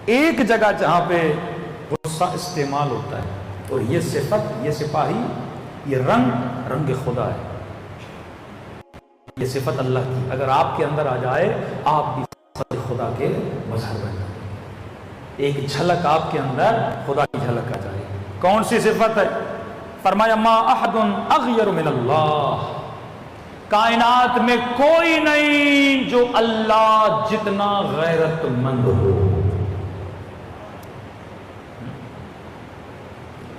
ایک جگہ جہاں پہ غصہ استعمال ہوتا ہے، اور یہ صفت، یہ سپاہی، یہ رنگ خدا ہے، یہ صفت اللہ کی اگر آپ کے اندر آ جائے، آپ بھی خدا کے مظہر بن جائیں، ایک جھلک آپ کے اندر خدا کی جھلک آ جائے۔ کون سی صفت ہے؟ فرمایا ما احد اغیر من اللہ، کائنات میں کوئی نہیں جو اللہ جتنا غیرت مند ہو۔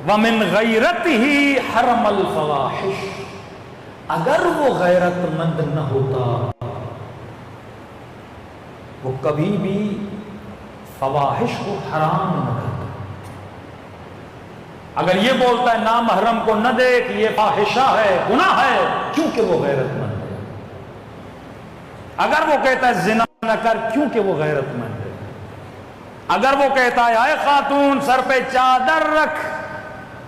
وَمِنْ غَيْرَتِهِ حَرَمَ الْفَوَاحِشِ، اگر وہ غیرت مند نہ ہوتا وہ کبھی بھی فواحش کو حرام نہ کرتا۔ اگر یہ بولتا ہے نامحرم کو نہ دیکھ، یہ فاحشہ ہے، گناہ ہے، کیونکہ وہ غیرت مند ہے۔ اگر وہ کہتا ہے زنا نہ کر، کیونکہ وہ غیرت مند ہے۔ اگر وہ کہتا ہے اے خاتون سر پہ چادر رکھ،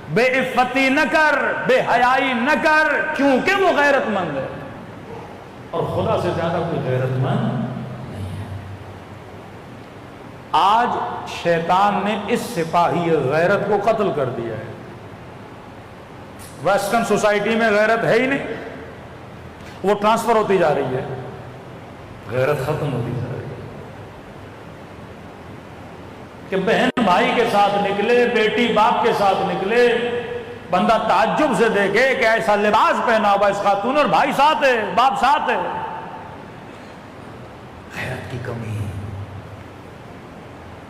بے عفتی نہ کر، بے حیائی نہ کر، کیونکہ وہ غیرت مند ہے۔ اور خدا سے زیادہ کوئی غیرت مند نہیں ہے۔ آج شیطان نے اس سپاہی غیرت کو قتل کر دیا ہے۔ ویسٹرن سوسائٹی میں غیرت ہے ہی نہیں، وہ ٹرانسفر ہوتی جا رہی ہے، غیرت ختم ہوتی جا رہی ہے۔ کہ بہن بھائی کے ساتھ نکلے، بیٹی باپ کے ساتھ نکلے، بندہ تعجب سے دیکھے کہ ایسا لباس پہنا ہوا اس خاتون اور بھائی ساتھ ہے، باپ ساتھ ہے، غیرت کی کمی ہے۔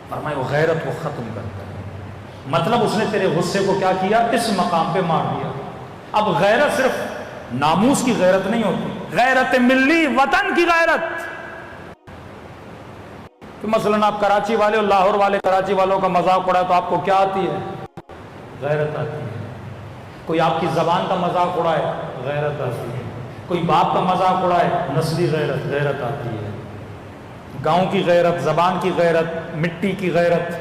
فرمائے وہ غیرت کو ختم کرتا ہے، مطلب اس نے تیرے غصے کو کیا کیا؟ اس مقام پہ مار دیا۔ اب غیرت صرف ناموس کی غیرت نہیں ہوتی، غیرت ملی، وطن کی غیرت۔ کہ مثلا آپ کراچی والے اور لاہور والے کراچی والوں کا مذاق اڑا تو آپ کو کیا آتی ہے؟ غیرت آتی ہے۔ کوئی آپ کی زبان کا مذاق اڑائے، غیرت آتی ہے۔ کوئی باپ کا مذاق اڑائے، نسلی غیرت آتی ہے۔ گاؤں کی غیرت، زبان کی غیرت، مٹی کی غیرت،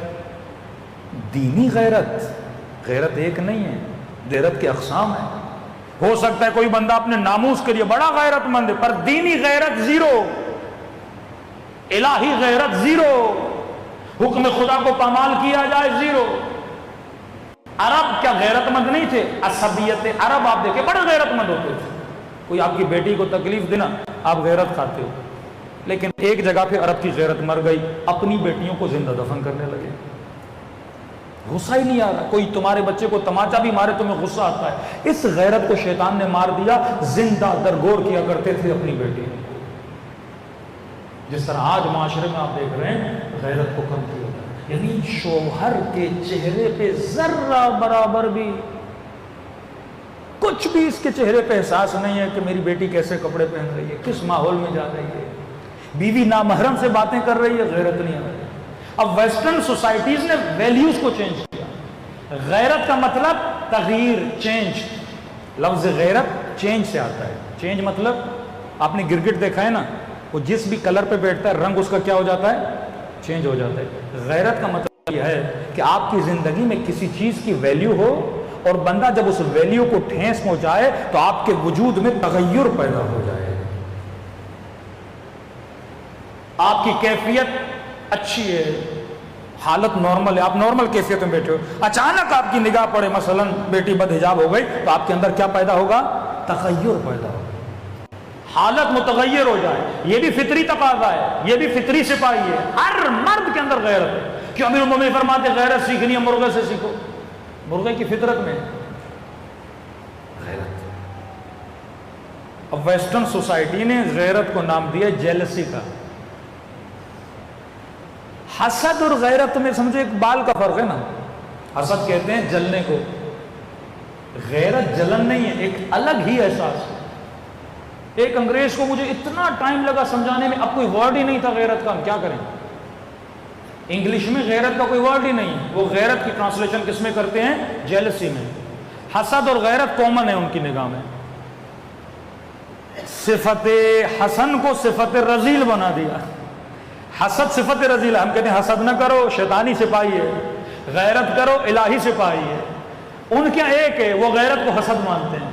دینی غیرت۔ غیرت ایک نہیں ہے، غیرت کے اقسام ہیں۔ ہو سکتا ہے کوئی بندہ اپنے ناموس کے لیے بڑا غیرت مند ہے، پر دینی غیرت زیرو، الہی غیرت زیرو، حکم خدا کو پامال کیا جائے زیرو۔ عرب کیا غیرت مند نہیں تھے؟ عصبیت عرب آپ دیکھیں بڑے غیرت مند ہوتے تھے۔ کوئی آپ کی بیٹی کو تکلیف دینا، آپ غیرت کھاتے ہو، لیکن ایک جگہ پہ عرب کی غیرت مر گئی، اپنی بیٹیوں کو زندہ دفن کرنے لگے۔ غصہ ہی نہیں آ رہا، کوئی تمہارے بچے کو تماچا بھی مارے تمہیں غصہ آتا ہے۔ اس غیرت کو شیطان نے مار دیا، زندہ درگور کیا کرتے تھے اپنی بیٹی۔ جس طرح آج معاشرے میں آپ دیکھ رہے ہیں غیرت کو کم کیا جائے، یعنی شوہر کے چہرے پہ ذرہ برابر بھی کچھ بھی اس کے چہرے پہ احساس نہیں ہے کہ میری بیٹی کیسے کپڑے پہن رہی ہے، کس ماحول میں جا رہی ہے، بیوی نامحرم سے باتیں کر رہی ہے، غیرت نہیں آ رہی۔ اب ویسٹرن سوسائٹیز نے ویلیوز کو چینج کیا۔ غیرت کا مطلب تغییر، چینج۔ لفظ غیرت چینج سے آتا ہے۔ چینج مطلب آپ نے گرگٹ دیکھا ہے نا، وہ جس بھی کلر پہ بیٹھتا ہے رنگ اس کا کیا ہو جاتا ہے؟ چینج ہو جاتا ہے۔ غیرت کا مطلب یہ ہے کہ آپ کی زندگی میں کسی چیز کی ویلیو ہو، اور بندہ جب اس ویلیو کو ٹھیس پہنچائے تو آپ کے وجود میں تغیر پیدا ہو جائے، آپ کی کیفیت اچھی ہے، حالت نارمل ہے، آپ نارمل کیفیت میں بیٹھے ہو، اچانک آپ کی نگاہ پڑے مثلا بیٹی بد حجاب ہو گئی تو آپ کے اندر کیا پیدا ہوگا؟ تغیر پیدا ہوگا، حالت متغیر ہو جائے۔ یہ بھی فطری تقاضا ہے، یہ بھی فطری سپاہی ہے، ہر مرد کے اندر غیرت ہے۔ کہ امیر المومنین فرماتے ہیں غیرت سیکھنی ہے مرغے سے سیکھو، مرغے کی فطرت میں غیرت۔ اب ویسٹرن سوسائٹی نے غیرت کو نام دیا جیلسی کا۔ حسد اور غیرت میں سمجھو ایک بال کا فرق ہے نا۔ حسد کہتے ہیں جلنے کو، غیرت جلن نہیں ہے، ایک الگ ہی احساس ہے۔ ایک انگریز کو مجھے اتنا ٹائم لگا سمجھانے میں، اب کوئی ورڈ ہی نہیں تھا غیرت کا، ہم کیا کریں؟ انگلش میں غیرت کا کوئی ورڈ ہی نہیں ہے، وہ غیرت کی ٹرانسلیشن کس میں کرتے ہیں؟ جیلسی میں۔ حسد اور غیرت کامن ہے ان کی نگاہ میں۔ صفت حسن کو صفت رذیل بنا دیا۔ حسد صفت رذیل ہے، ہم کہتے ہیں حسد نہ کرو شیطانی سپاہی ہے، غیرت کرو الہی سپاہی ہے۔ ان کے ایک ہے، وہ غیرت کو حسد مانتے ہیں۔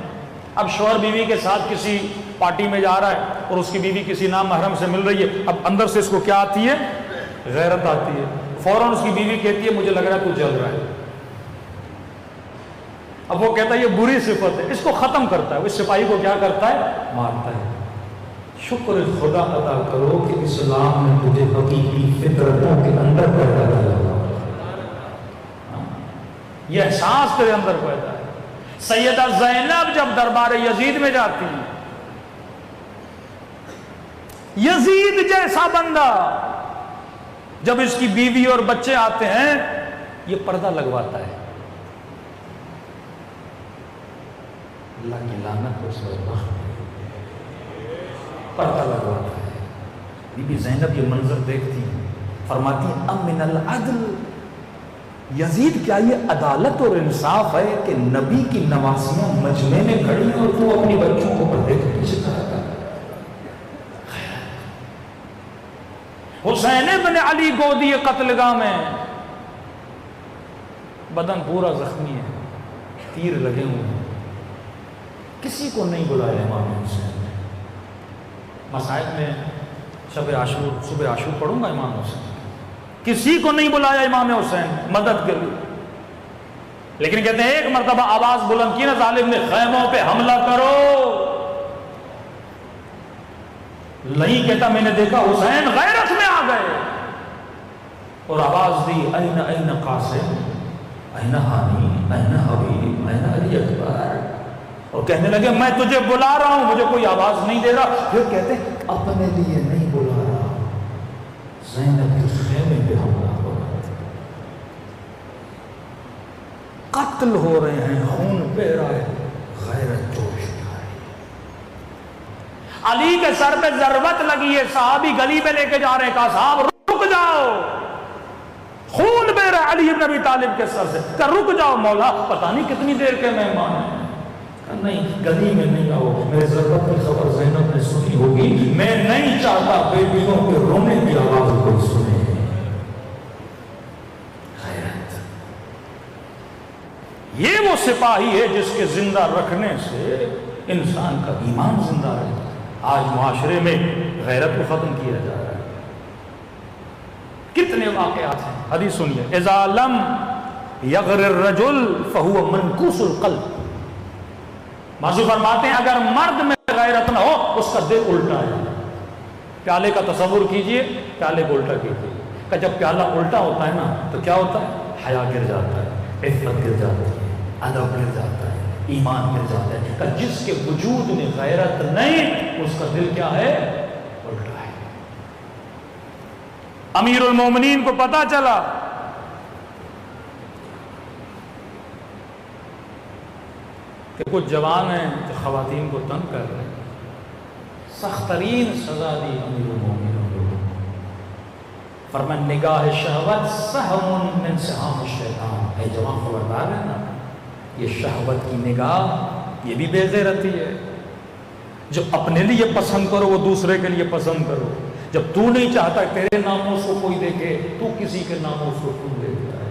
اب شوہر بیوی کے ساتھ کسی پارٹی میں جا رہا ہے اور اس کی بیوی کسی نام محرم سے مل رہی ہے، اب اندر سے اس کو کیا آتی ہے؟ غیرت آتی ہے۔ فوراً اس کی بیوی کہتی ہے مجھے لگ رہا ہے تو جل رہا ہے. اب وہ کہتا ہے یہ بری صفت ہے, اس کو ختم کرتا ہے, اس سپاہی کو کیا کرتا ہے, مارتا ہے. شکر خدا ادا کرو کہ اسلام نے تجھے حقیقی فطرتوں کے اندر پیدا کیا, یہ احساس تیرے اندر پیدا ہے. سیدہ زینب جب دربار یزید میں جاتی ہیں, یزید جیسا بندہ جب اس کی بیوی اور بچے آتے ہیں یہ پردہ لگواتا ہے. اللہ کی لعنت ہو اس پر, پردہ لگواتا ہے. بی بی زینب یہ منظر دیکھتی ہیں, فرماتی ہیں ام من العدل, یزید کیا یہ عدالت اور انصاف ہے کہ نبی کی نواسیاں مجمع میں کھڑی ہیں اور تو اپنی بچوں کو پردے کے پیچھے کھڑا ہے. حسین بن علی گودی قتل گاہ میں, بدن پورا زخمی ہے, تیر لگے ہوئے ہیں, کسی کو نہیں بلایا امام حسین نے. مسائل میں شب عاشور صبح عاشور پڑھوں گا امام حسین, کسی کو نہیں بلایا امام حسین مدد کے لیے. لیکن کہتے ہیں ایک مرتبہ آواز بلند کی نا ظالم نے, خیموں پہ حملہ کرو. نہیں کہتا میں نے دیکھا حسین غیرت میں آ گئے اور آواز دی این این قاسم این حانی این حبیب این علی اکبر, اور کہنے لگے میں تجھے بلا رہا ہوں, مجھے کوئی آواز نہیں دے رہا. پھر کہتے ہیں اپنے لیے نہیں بلا رہا, زینب کے خیمے پہ حملہ ہو رہا ہے, قتل ہو رہے ہیں, خون بہ رہا ہے, غیرت جوش میں آئی. علی کے سر پہ ضربت لگی ہے, صحابی گلی میں لے کے جا رہے ہیں, کہا صاحب رک جاؤ, خون بہ رہا ہے علی ابن ابی طالب کے سر سے. کہا رک جاؤ مولا, پتہ نہیں کتنی دیر کے مہمان ہیں. نہیں گلی میں نہیں آؤ, میرے ضرورت کی خبر زینب نے سنی ہوگی, میں نہیں چاہتا بیٹیوں کے رونے کی آواز کوئی سنے. غیرت, یہ وہ سپاہی ہے جس کے زندہ رکھنے سے انسان کا ایمان زندہ رہتا ہے. آج معاشرے میں غیرت کو ختم کیا جا رہا ہے. کتنے واقعات ہیں, حدیث سنیے, اذا لم یغر الرجل فهو منکوس القلب. ماضی فرماتے ہیں اگر مرد میں غیرت نہ ہو اس کا دل الٹا ہے. پیالے کا تصور کیجئے, پیالے کو الٹا کیجئے, کہ جب پیالہ الٹا ہوتا ہے نا تو کیا ہوتا ہے, حیا گر جاتا ہے, عفت گر جاتی ہے, ادب گر جاتا ہے, ایمان گر جاتا ہے. کہ جس کے وجود میں غیرت نہیں اس کا دل کیا ہے, الٹا ہے. امیر المومنین کو پتا چلا کہ کچھ جوان ہیں جو خواتین کو تنگ کر رہے ہیں, سخت ترین سزا دی امیر المومنین کو. فرمایا نگاہ شہوت سہم من سہام الشیطان. اے جوان خبردار ہے نا, یہ شہوت کی نگاہ یہ بھی بے غیرتی ہے. جو اپنے لیے پسند کرو وہ دوسرے کے لیے پسند کرو. جب تو نہیں چاہتا تیرے ناموس کو کوئی دیکھے, تو کسی کے ناموس کو کیوں دیکھتا ہے.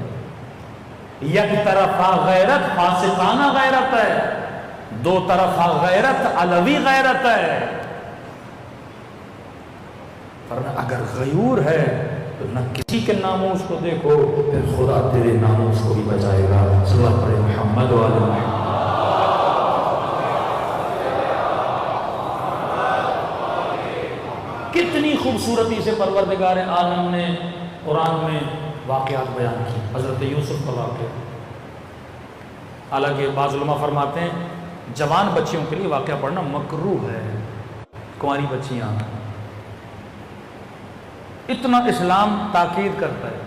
یک طرفہ غیرت فاسقانہ غیرت ہے, دو طرفہ غیرت علوی غیرت ہے. ورنہ اگر غیور ہے تو نہ کسی کے ناموس کو دیکھو, پھر خدا تیرے ناموس کو بھی بچائے گا. صلی اللہ علیہ محمد و علیہ محمد. کتنی خوبصورتی سے پروردگار عالم نے قرآن میں واقعات بیان کی. حضرت یوسف کا واقعہ, حالانکہ بعض علماء فرماتے ہیں جوان بچیوں کے لیے واقعہ پڑھنا مکروہ ہے, کنواری بچیاں, اتنا اسلام تاکید کرتا ہے.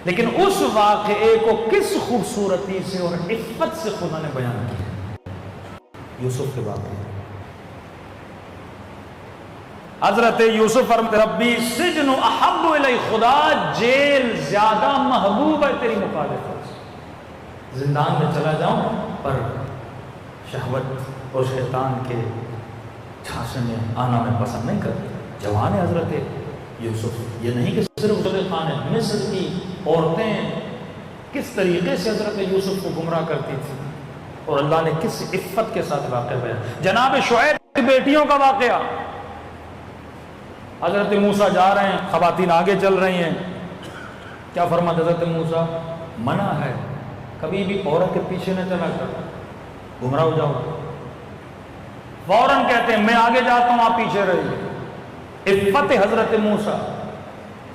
لیکن اس واقعے کو کس خوبصورتی سے اور عفت سے خدا نے بیان کیا. یوسف کے واقعے, حضرت یوسف فرماتے ربی سجن احب الی, خدا جیل زیادہ محبوب ہے تیری مخالفت سے. زندان میں چلا جاؤں پر شہوت اور شیطان کے چھانسے میں آنا میں پسند نہیں کرتا. جوان ہے حضرت یوسف, یہ نہیں کہ صرف زلیخا خان ہے, مصر کی عورتیں کس طریقے سے حضرت یوسف کو گمراہ کرتی تھی اور اللہ نے کس عفت کے ساتھ واقعہ بیان. جناب شعیب کی بیٹیوں کا واقعہ, حضرت موسیٰ جا رہے ہیں, خواتین آگے چل رہی ہیں, کیا فرماتے حضرت موسیٰ؟ منع ہے کبھی بھی عورت کے پیچھے نہ چلا کر، گمراہ ہو جاؤ۔ فوراً کہتے ہیں میں آگے جاتا ہوں آپ پیچھے رہیے۔ عفت حضرت موسیٰ،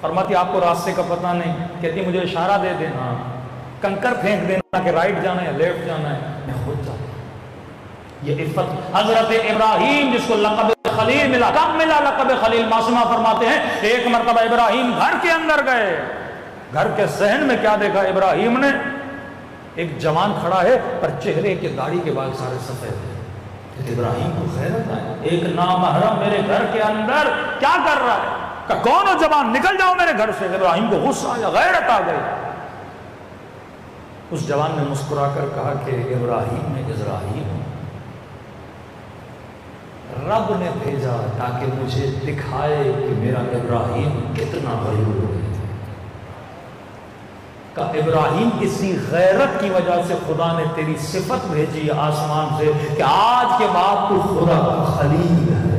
فرماتی آپ کو راستے کا پتہ نہیں، کہتی مجھے اشارہ دے دینا، کنکر پھینک دینا کہ رائٹ جانا ہے لیفٹ جانا ہے، میں خود جاتا ہوں۔ یہ عفت حضرت ابراہیم جس کو لقب خلیل ملا، کب ملا لقب خلیل؟ معصومہ فرماتے ہیں ایک مرتبہ ابراہیم گھر کے اندر گئے، گھر کے صحن میں کیا دیکھا ابراہیم نے؟ ایک جوان کھڑا ہے پر چہرے کے داڑھی کے بال سارے سفید ہیں۔ ابراہیم کو خیرت آئے، ایک نامحرم میرے گھر کے اندر کیا کر رہا ہے؟ کہ کون ہو جوان، نکل جاؤ میرے گھر سے۔ ابراہیم کو غصہ آیا، غیرت آ گئی۔ اس جوان نے مسکرا کر کہا کہ ابراہیم میں اسرائیل ہوں، رب نے بھیجا تاکہ مجھے دکھائے کہ میرا ابراہیم کتنا غیور ہے۔ کہ ابراہیم اسی غیرت کی وجہ سے خدا نے تیری صفت بھیجی آسمان سے کہ آج کے بعد تو خدا کا خلیل ہے۔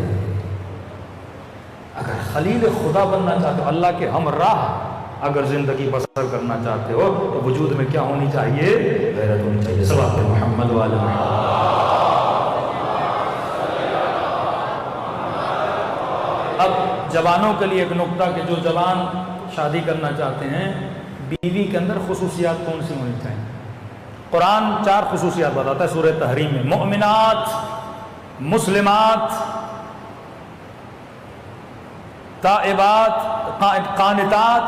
اگر خلیل خدا بننا چاہتے ہو، اللہ کے ہمراہ اگر زندگی بسر کرنا چاہتے ہو تو وجود میں کیا ہونی چاہیے؟ غیرت ہونی چاہیے۔ صلوات محمد والا۔ اب جوانوں کے لیے ایک نکتہ کہ جو جوان شادی کرنا چاہتے ہیں، بیوی کے اندر خصوصیات کون سی ہونی چاہیے؟ قرآن 4 خصوصیات بتاتا ہے سورہ تحریم میں، مؤمنات، مسلمات، تائبات، قانتات،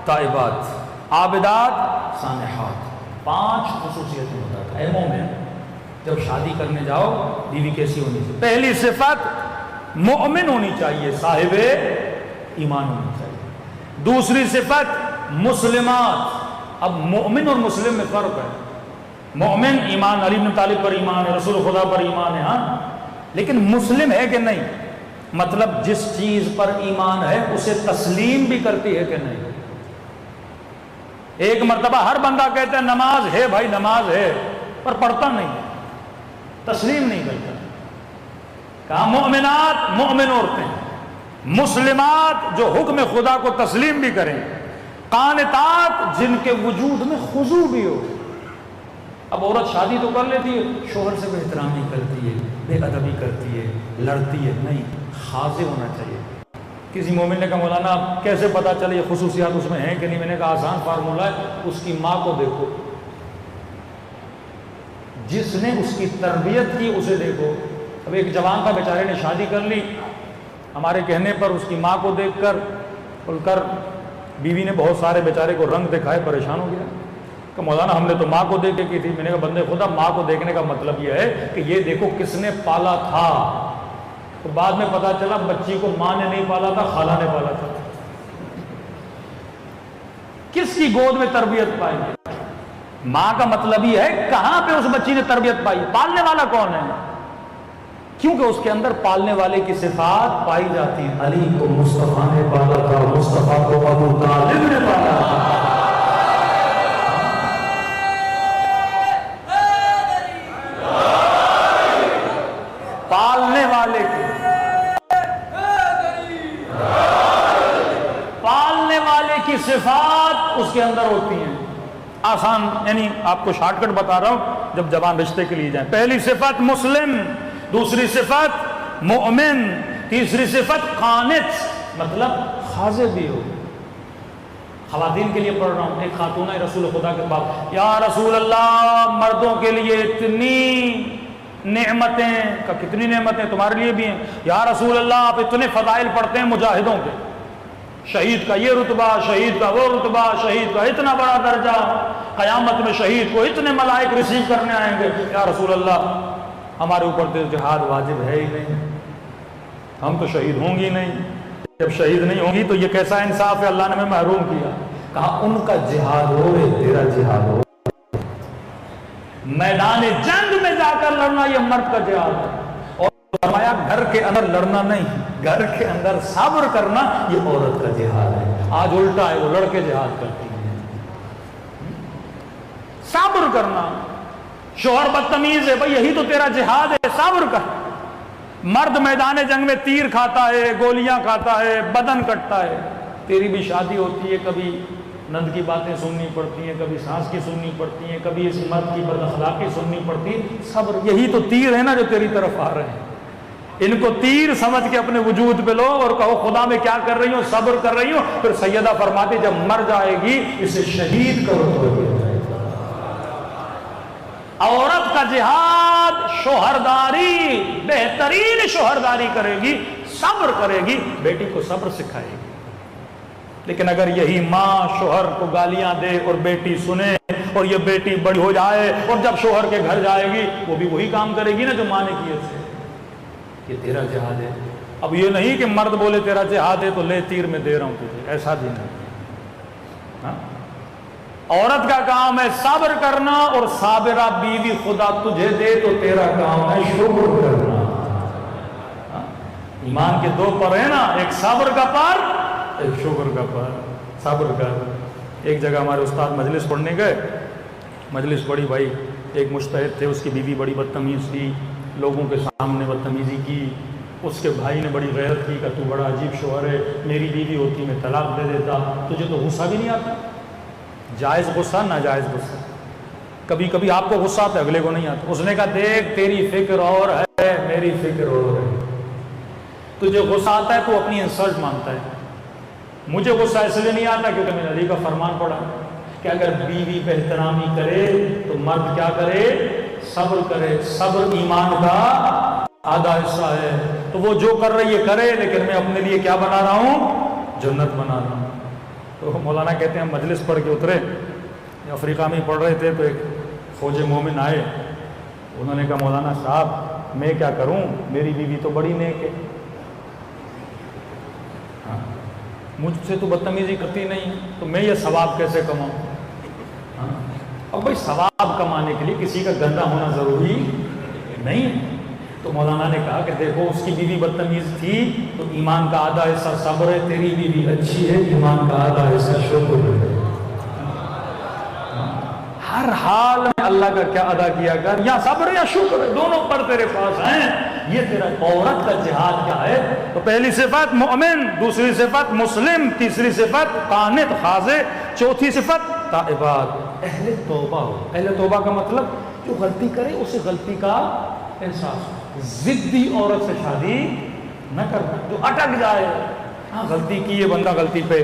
تائبات، عابدات، سانحات، 5 خصوصیتیں بتاتا ہے۔ مومن جب شادی کرنے جاؤ بیوی کیسی ہونی چاہیے؟ پہلی صفت مومن ہونی چاہیے، صاحب ایمان ہونی چاہیے۔ دوسری صفت مسلمات۔ اب مومن اور مسلم میں فرق ہے۔ مومن ایمان، علی بن طالب پر ایمان ہے، رسول خدا پر ایمان ہے، ہاں، لیکن مسلم ہے کہ نہیں؟ مطلب جس چیز پر ایمان ہے اسے تسلیم بھی کرتی ہے کہ نہیں؟ ایک مرتبہ ہر بندہ کہتا ہے نماز ہے بھائی نماز ہے، پر پڑھتا نہیں ہے، تسلیم نہیں کرتا۔ کہا مومنات، مومن عورتیں، مسلمات جو حکم خدا کو تسلیم بھی کریں، قانتات جن کے وجود میں خضوع بھی ہو۔ اب عورت شادی تو کر لیتی ہے، شوہر سے بے احترامی کرتی ہے، بے ادبی کرتی ہے، لڑتی ہے، نہیں، خاضع ہونا چاہیے۔ کسی مومن نے کہا مولانا کیسے پتا چلے یہ خصوصیات اس میں ہیں کہ نہیں؟ میں نے کہا آسان فارمولہ ہے، اس کی ماں کو دیکھو، جس نے اس کی تربیت کی اسے دیکھو۔ اب ایک جوان کا بیچارے نے شادی کر لی، ہمارے کہنے پر اس کی ماں کو دیکھ کر کھل کر بیوی نے بہت سارے بیچارے کو رنگ دکھائے، پریشان ہو گیا کہ مولانا ہم نے تو ماں کو دیکھ کے کی تھی۔ میں نے کہا بندے خدا، ماں کو دیکھنے کا مطلب یہ ہے کہ یہ دیکھو کس نے پالا تھا۔ تو بعد میں پتا چلا بچی کو ماں نے نہیں پالا تھا، خالہ نے پالا تھا۔ کس کی گود میں تربیت پائی؟ ماں کا مطلب یہ ہے کہاں پہ اس بچی نے تربیت پائی، پالنے والا کون ہے؟ کیونکہ اس کے اندر پالنے والے کی صفات پائی جاتی ہیں۔ علی کو مصطفیٰ نے پالا تھا، مصطفیٰ کو ابو طالب نے پالا تھا۔ پالنے والے کی، پالنے والے کی صفات اس کے اندر ہوتی ہیں۔ آسان، یعنی آپ کو شارٹ کٹ بتا رہا ہوں جب جوان رشتے کے لیے جائیں۔ پہلی صفت مسلم، دوسری صفت مومن، تیسری صفت قانت، مطلب خاضع بھی ہو۔ خواتین کے لیے پڑھ رہا ہوں، ایک خاتون ہے رسول خدا کے پاس، یا رسول اللہ مردوں کے لیے اتنی نعمتیں، کہ کتنی نعمتیں تمہارے لیے بھی ہیں یا رسول اللہ، آپ اتنے فضائل پڑھتے ہیں مجاہدوں کے، شہید کا یہ رتبہ، شہید کا وہ رتبہ، شہید کا اتنا بڑا درجہ، قیامت میں شہید کو اتنے ملائک ریسیو کرنے آئیں گے۔ یا رسول اللہ ہمارے اوپر تو جہاد واجب ہے ہی نہیں، ہم تو شہید ہوں گی نہیں، جب شہید نہیں ہوں گی تو یہ کیسا انصاف ہے، اللہ نے ہمیں محروم کیا۔ کہا ان کا جہاد ہو، تیرا جہاد ہو۔ میدان جنگ میں جا کر لڑنا یہ مرد کا جہاد ہے، اور فرمایا گھر کے اندر لڑنا نہیں، گھر کے اندر صبر کرنا یہ عورت کا جہاد ہے۔ آج الٹا ہے، وہ لڑکے جہاد کرتی ہیں، صبر کرنا۔ شوہر بدتمیز ہے، بھئی یہی تو تیرا جہاد ہے، صبر کر۔ مرد میدان جنگ میں تیر کھاتا ہے، گولیاں کھاتا ہے، بدن کٹتا ہے۔ تیری بھی شادی ہوتی ہے کبھی نند کی باتیں سننی پڑتی ہیں، کبھی ساس کی سننی پڑتی ہیں، کبھی اس مرد کی بد اخلاقی سننی پڑتی ہے. صبر، یہی تو تیر ہے نا جو تیری طرف آ رہے ہیں. ان کو تیر سمجھ کے اپنے وجود پہ لو اور کہو خدا میں کیا کر رہی ہوں، صبر کر رہی ہوں. پھر سیدہ فرماتی جب مر جائے گی اسے شہید کرو تو عورت کا جہاد شوہرداری، بہترین شوہرداری کرے گی، صبر کرے گی، بیٹی کو صبر سکھائے گی. لیکن اگر یہی ماں شوہر کو گالیاں دے اور بیٹی سنے اور یہ بیٹی بڑی ہو جائے اور جب شوہر کے گھر جائے گی وہ بھی وہی کام کرے گی نا جو ماں نے کیے تھے. یہ تیرا جہاد ہے. اب یہ نہیں کہ مرد بولے تیرا جہاد ہے تو لے تیر میں دے رہا ہوں تجھے، ایسا بھی نہیں. عورت کا کام ہے صبر کرنا، اور صابرہ بیوی خدا تجھے دے تو تیرا کام ہے شکر کرنا. ایمان کے دو پر ہیں نا، ایک صبر کا پر، ایک شکر کا پر. صبر کر. ایک جگہ ہمارے استاد مجلس پڑھنے گئے، مجلس پڑھی بھائی، ایک مجتہد تھے، اس کی بیوی بڑی بدتمیز تھی، لوگوں کے سامنے بدتمیزی کی. اس کے بھائی نے بڑی غیرت کی کہ تو بڑا عجیب شوہر ہے، میری بیوی ہوتی میں طلاق دے دیتا، تجھے تو غصہ بھی نہیں آتا؟ جائز غصہ، ناجائز غصہ. کبھی کبھی آپ کو غصہ آتا ہے، اگلے کو نہیں آتا. اس نے کہا دیکھ تیری فکر اور ہے، میری فکر اور ہے. تجھے غصہ آتا ہے تو اپنی انسلٹ مانتا ہے. مجھے غصہ اس لیے نہیں آتا کیونکہ میں نے نبی کا فرمان پڑھا کہ اگر بیوی بے احترامی کرے تو مرد کیا کرے؟ صبر کرے. صبر ایمان کا آدھا حصہ ہے. تو وہ جو کر رہی ہے کرے، لیکن میں اپنے لیے کیا بنا رہا ہوں؟ جنت بنا رہا ہوں. تو مولانا کہتے ہیں مجلس پڑھ کے اترے، افریقہ میں پڑھ رہے تھے تو ایک فوج مومن آئے. انہوں نے کہا مولانا صاحب میں کیا کروں، میری بیوی تو بڑی نیک ہے، مجھ سے تو بدتمیزی کرتی نہیں، تو میں یہ ثواب کیسے کماؤں؟ اب بھائی ثواب کمانے کے لیے کسی کا گندا ہونا ضروری نہیں ہے. تو مولانا نے کہا کہ دیکھو اس کی بیوی بدتمیز تھی تو ایمان کا آدھا حصہ صبر ہے، تیری بیوی اچھی ہے، ایمان کا آدھا حصہ شکر ہے. ہر حال میں اللہ کا کیا ادا کیا کر، یا صبر یا شکر ہے، دونوں پر تیرے پاس ہیں. یہ تیرا عورت کا جہاد کیا ہے؟ تو پہلی صفت مومن، دوسری صفت مسلم، تیسری صفت قانت خاضع، چوتھی صفت تائبات، اہل توبہ ہو. اہل توبہ کا مطلب جو غلطی کرے اسے غلطی کا احساس. ضدی عورت سے شادی نہ کرنا جو اٹک جائے. ہاں غلطی کی ہے، بندہ غلطی پہ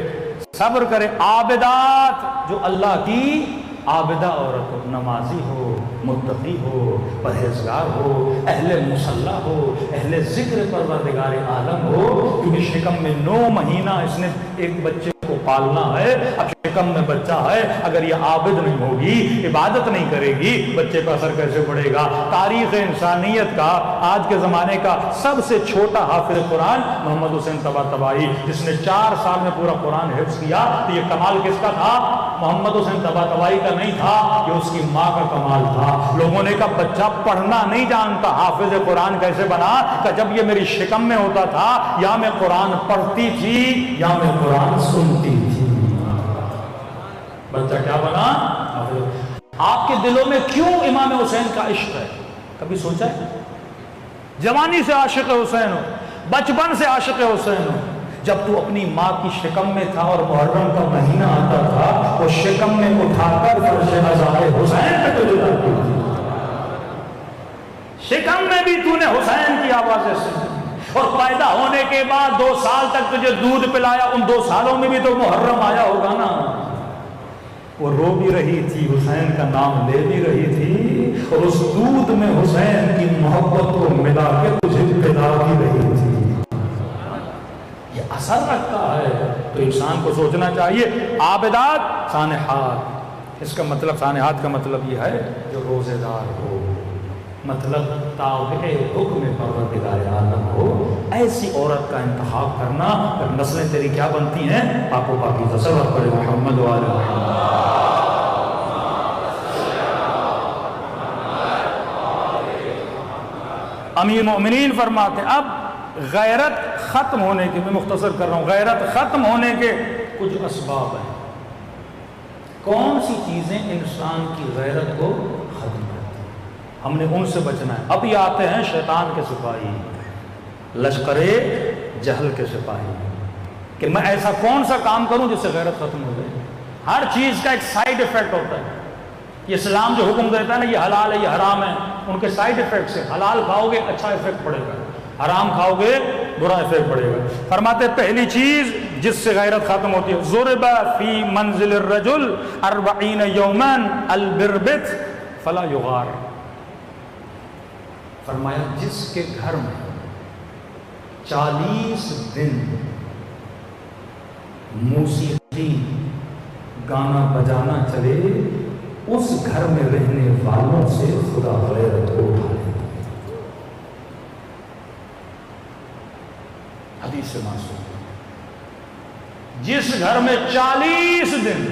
صبر کرے. عابدات، جو اللہ کی عابدہ عورت ہو، نمازی ہو، متقی ہو، پرہیزگار ہو، اہل مصلی ہو، اہل ذکر پروردگار عالم ہو. کیونکہ شکم میں 9 مہینہ اس نے ایک بچے کو پالنا ہے. اب شکم میں بچہ ہے، اگر یہ عابد نہیں ہوگی، عبادت نہیں کرے گی، بچے پر اثر کیسے پڑے گا؟ تاریخ انسانیت کا آج کے زمانے کا سب سے چھوٹا حافظ قرآن محمد حسین طباطبائی، جس نے 4 سال میں پورا قرآن حفظ کیا. تو یہ کمال کس کا تھا؟ محمد حسین طباطبائی کا نہیں تھا، یہ اس کی ماں کا کمال تھا. لوگوں نے کہا بچہ پڑھنا نہیں جانتا، حافظ قرآن کیسے بنا؟ کہ جب یہ میری شکم میں ہوتا تھا یا میں قرآن پڑھتی تھی یا میں قرآن سنتی تھی. بچہ کیا بنا؟ آپ کے دلوں میں کیوں امام حسین کا عشق ہے؟ کبھی سوچا ہے؟ جوانی سے عاشق حسین ہو، بچپن سے عاشق حسین ہو. جب تو اپنی ماں کی شکم میں تھا اور محرم کا مہینہ آتا تھا، وہ شکم میں اٹھا کر فرش ازار حسین پہ تجھے لاتی تھی. شکم میں بھی تو نے حسین کی آوازیں سنی، اور پیدا ہونے کے بعد 2 سال تک تجھے دودھ پلایا. ان 2 سالوں میں بھی تو محرم آیا ہوگا نا. وہ رو بھی رہی تھی، حسین کا نام لے بھی رہی تھی، اور اس دودھ میں حسین کی محبت کو ملا کے تجھے پلا بھی رہی تھی. یہ اثر رکھتا ہے. تو انسان کو سوچنا چاہیے عابدات سانحات. اس کا مطلب سانحات کا مطلب یہ ہے جو روزے دار ہو، مطلب تابع حکم پروردگار عالم ہو. ایسی عورت کا انتخاب کرنا. اور نسلیں تیری کیا بنتی ہیں؟ پاک و پاکیزہ. صلوات پڑھیں محمد و آل محمد. امیر مومنین فرماتے ہیں اب غیرت ختم ہونے کے، میں مختصر کر رہا ہوں، غیرت ختم ہونے کے کچھ اسباب ہیں. کون سی چیزیں انسان کی غیرت کو ختم کرتی ہیں؟ ہم نے ان سے بچنا ہے. اب یہ آتے ہیں شیطان کے سپاہی، لشکر جہل کے سپاہی، کہ میں ایسا کون سا کام کروں جس سے غیرت ختم ہو جائے. ہر چیز کا ایک سائیڈ ایفیکٹ ہوتا ہے. یہ اسلام جو حکم دیتا ہے نا، یہ حلال ہے یہ حرام ہے، ان کے سائیڈ ایفیکٹس ہیں. حلال کھاؤ گے اچھا ایفیکٹ پڑے گا، حرام کھاؤ گے برا ایفیکٹ پڑے گا. فرماتے پہلی چیز جس سے غیرت ختم ہوتی ہے، ضرب فی منزل الرجل 40 یوما البربت فلا یغار. فرمایا جس کے گھر میں 40 دن موسیقی گانا بجانا چلے، اس گھر میں رہنے والوں سے خدا غیرت کو اٹھا لیتا ہے. حدیث سے معصوم. جس گھر میں 40 دن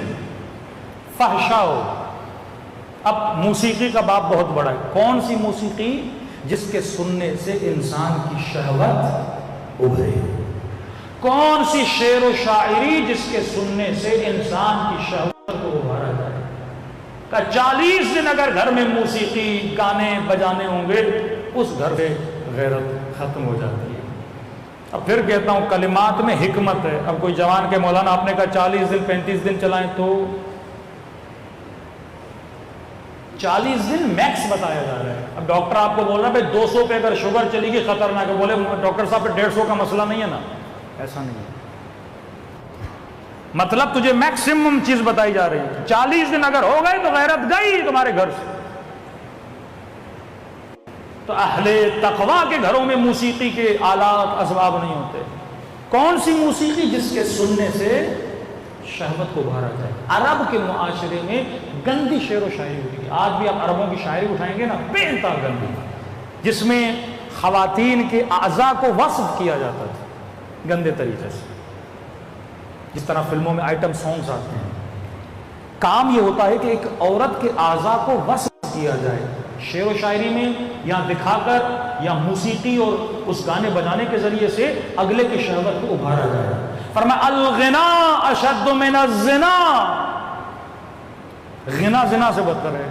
فحشا ہو. اب موسیقی کا باب بہت بڑا ہے. کون سی موسیقی؟ جس کے سننے سے انسان کی شہوت ابھرے. کون سی شعر و شاعری جس کے سننے سے انسان کی شہوت کو ابھارا جائے. کہ 40 دن اگر گھر میں موسیقی گانے بجانے ہوں گے، اس گھر سے غیرت ختم ہو جاتی ہے. اب پھر کہتا ہوں کلمات میں حکمت ہے. اب کوئی جوان کے مولانا آپ نے کہا 40 دن 35 دن چلائیں، تو 40 دن میکس بتایا جا رہا ہے. اب ڈاکٹر آپ کو بول رہا ہے 200 پہ اگر شوگر چلی گئی خطرناک ہے، بولے ڈاکٹر صاحب پہ 150 کا مسئلہ نہیں ہے نا. ایسا نہیں ہے. مطلب تجھے میکسیمم چیز بتائی جا رہی ہے. 40 دن اگر ہو گئے تو غیرت گئی تمہارے گھر سے. تو اہل تقویٰ کے گھروں میں موسیقی کے آلات اسباب نہیں ہوتے. کون سی موسیقی؟ جس کے سننے سے شہوت کو ابھارا جائے. عرب کے معاشرے میں گندی شعر و شاعری ہوتی ہے. آج بھی آپ عربوں کی شاعری اٹھائیں گے نا، بے انتہا گندی، جس میں خواتین کے اعضاء کو وصف کیا جاتا تھا گندے طریقے سے، جس طرح فلموں میں آئٹم سانگز آتے ہیں. کام یہ ہوتا ہے کہ ایک عورت کے اعضاء کو وصف کیا جائے شعر و شاعری میں، یا دکھا کر، یا موسیقی اور اس گانے بجانے کے ذریعے سے اگلے کی شہوت کو ابھارا جائے. فرمایا الغنا اشد من الزنا. غنا زنا سے بدتر ہے.